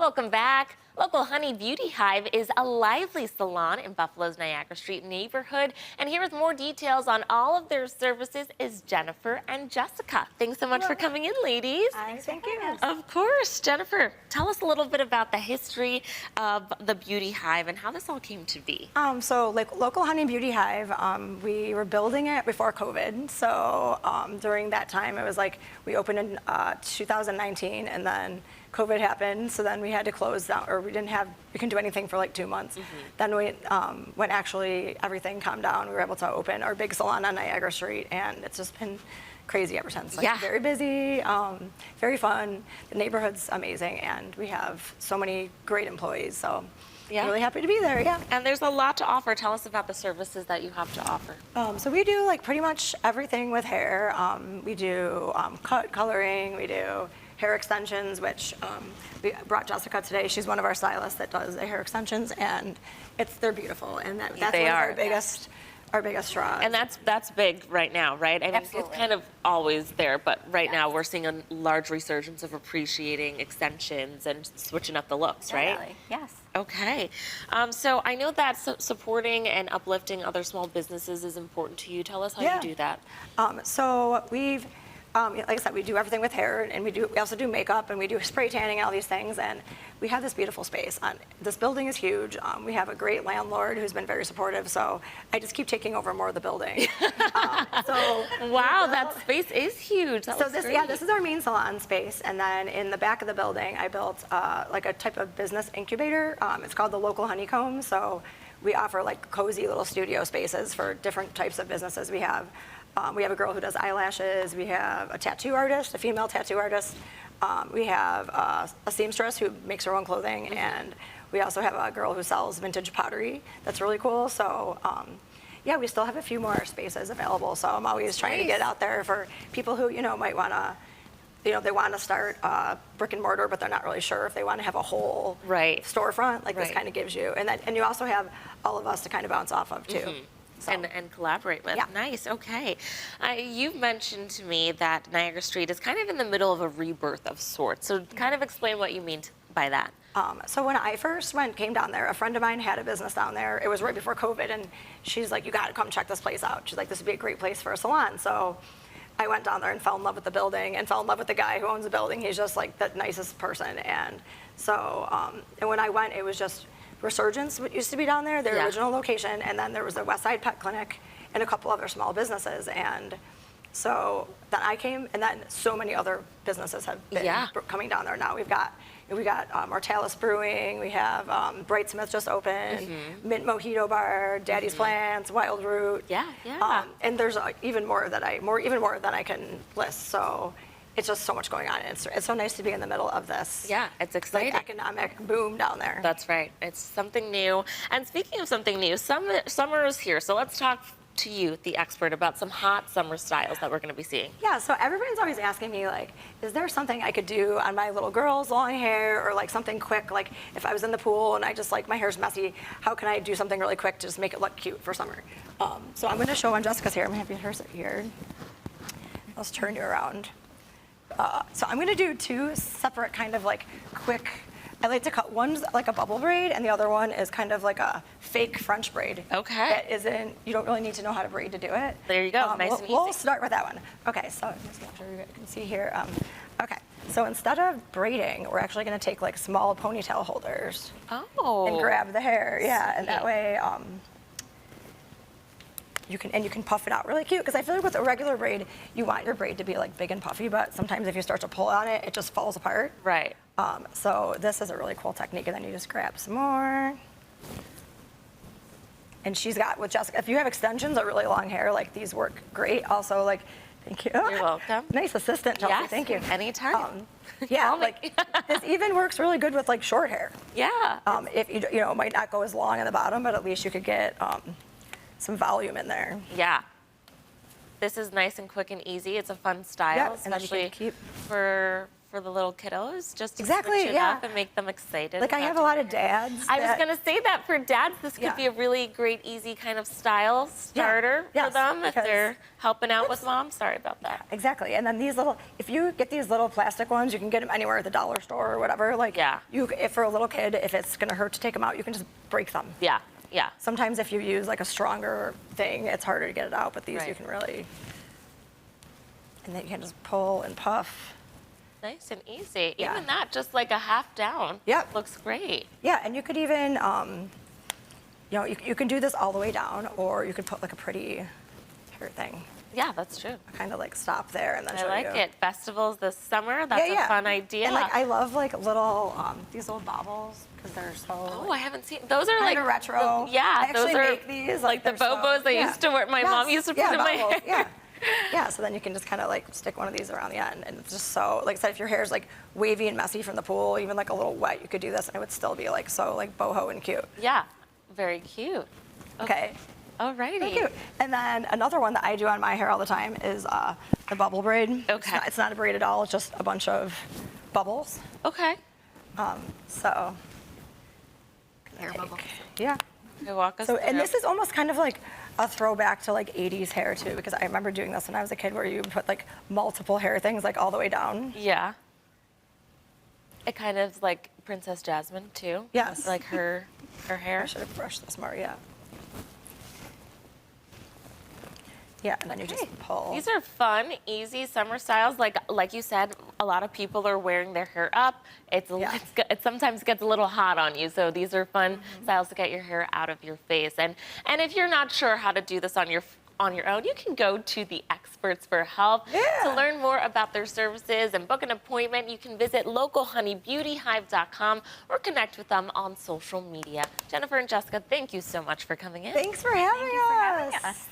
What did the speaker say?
Welcome back. Local Honey Beauty Hive is a lively salon in Buffalo's Niagara Street neighborhood. And here with more details on all of their services is Jennifer and Jessica. Thanks so much for coming in, ladies. Thank you. Of course. Jennifer, tell us a little bit about the history of the Beauty Hive and how this all came to be. Local Honey Beauty Hive, we were building it before COVID. So during that time, it was like we opened in 2019 and then COVID happened, so then we had to close down, or we couldn't do anything for like 2 months. Then when actually everything calmed down, we were able to open our big salon on Niagara Street, and it's just been crazy ever since. Like, very busy, very fun. The neighborhood's amazing, and we have so many great employees, so really happy to be there, And there's a lot to offer. Tell us about the services that you have to offer. So we do like pretty much everything with hair. We do cut, coloring, we do hair extensions, which we brought Jessica today. She's one of our stylists that does the hair extensions, and they're beautiful, and that's one of our biggest draws. And that's big right now, right? I mean, it's kind of always there, but right now we're seeing a large resurgence of appreciating extensions and switching up the looks, right? Really? Yes. Okay. So I know that supporting and uplifting other small businesses is important to you. Tell us how you do that. So we've like I said, we do everything with hair, and we also do makeup, and we do spray tanning and all these things, and we have this beautiful space. This building is huge. We have a great landlord who's been very supportive, so I just keep taking over more of the building. Wow, that space is huge. This is our main salon space, and then in the back of the building, I built like a type of business incubator. It's called the Local Honeycomb, so we offer like cozy little studio spaces for different types of businesses we have. We have a girl who does eyelashes. We have a tattoo artist, a female tattoo artist. We have a seamstress who makes her own clothing, and we also have a girl who sells vintage pottery. That's really cool. So, we still have a few more spaces available. So I'm always trying to get out there for people who might want to. They want to start brick and mortar, but they're not really sure if they want to have a whole storefront. Like this kind of gives you, and you also have all of us to kind of bounce off of too. So. And collaborate with. Nice, okay. You've mentioned to me that Niagara Street is kind of in the middle of a rebirth of sorts. So kind of explain what you mean by that. So when I first came down there, a friend of mine had a business down there. It was right before COVID, and she's like, you got to come check this place out. She's like, this would be a great place for a salon. So I went down there and fell in love with the building and fell in love with the guy who owns the building. He's just like the nicest person. And so, and when I went, it was just Resurgence, what used to be down there, their original location, and then there was the West Side Pet Clinic and a couple other small businesses. And so then I came, and then so many other businesses have been coming down there now. We got Martalis Brewing, we have Brightsmith just opened, Mint Mojito Bar, Daddy's Plants, Wild Root. And there's even more than I can list. So it's just so much going on. It's so nice to be in the middle of this. Yeah, it's exciting. Like, economic boom down there. That's right. It's something new. And speaking of something new, summer is here. So let's talk to you, the expert, about some hot summer styles that we're going to be seeing. Yeah, so everybody's always asking me, like, is there something I could do on my little girl's long hair, or like something quick, like if I was in the pool and I just like my hair's messy, how can I do something really quick to just make it look cute for summer? So I'm going to show on Jessica's hair. I'm going to have hers here. Let's turn you around. So I'm going to do two separate kind of like quick, I like to cut, one's like a bubble braid and the other one is kind of like a fake French braid. Okay. That you don't really need to know how to braid to do it. There you go, nice and easy. We'll start with that one. Okay, so just make sure you can see here. Okay, so instead of braiding, we're actually going to take like small ponytail holders. And grab the hair, and that way, you can puff it out really cute, because I feel like with a regular braid, you want your braid to be like big and puffy, but sometimes if you start to pull on it, it just falls apart. Right. So this is a really cool technique, and then you just grab some more. And she's got, with Jessica, if you have extensions or really long hair, like these work great. Also, like, thank you. You're welcome. Nice assistant, Chelsea. Yes, thank you. Anytime. Like this even works really good with like short hair. Yeah. If it might not go as long on the bottom, but at least you could get some volume in there. Yeah. This is nice and quick and easy. It's a fun style, especially for for the little kiddos, just to Exactly, switch it yeah. up and make them excited. Like I have a lot of dads. I was going to say that for dads, this could Yeah. be a really great, easy kind of style starter for Yes, them if because- they're helping out with mom. Sorry about that. Exactly. And then these little, if you get these little plastic ones, you can get them anywhere at the dollar store or whatever. Like, Yeah. if for a little kid, if it's going to hurt to take them out, you can just break them. Yeah, yeah. Sometimes if you use like a stronger thing, it's harder to get it out, but these you Right. can really, and then you can just pull and puff. Nice and easy. Yeah. Even that, just like a half down. Yep. Looks great. Yeah, and you could even, you know, you can do this all the way down, or you could put like a pretty hair thing, Yeah, that's true. kind of like stop there and then I show like you. it. Festivals this summer, that's a fun idea. And like I love like little these little baubles because they're so Oh, I haven't seen those. Are like kind of retro. Yeah, I actually those are make these like the they're so- bobos I yeah. used to wear. My Yes, mom used to put yeah, in my baubles, hair. Yeah. Yeah, so then you can just kind of like stick one of these around the end, and it's just so, like I said, if your hair is like wavy and messy from the pool, even like a little wet, you could do this, and it would still be like so like boho and cute. Yeah, very cute. Okay. Alrighty. Very cute. And then another one that I do on my hair all the time is the bubble braid. Okay. It's not a braid at all. It's just a bunch of bubbles. Okay. So. Hair bubbles. Yeah. Okay, walk us So, through. and this is almost kind of like a throwback to like 80s hair too, because I remember doing this when I was a kid where you put like multiple hair things like all the way down. Yeah. It kind of like Princess Jasmine too. Yes. Like her hair. I should have brushed this more, yeah. Yeah, and then you just pull. These are fun, easy summer styles. Like you said, a lot of people are wearing their hair up. It sometimes gets a little hot on you. So these are fun styles to get your hair out of your face. And if you're not sure how to do this on your own, you can go to the experts for help. Yeah. To learn more about their services and book an appointment, you can visit localhoneybeautyhive.com or connect with them on social media. Jennifer and Jessica, thank you so much for coming in. Thanks for having us.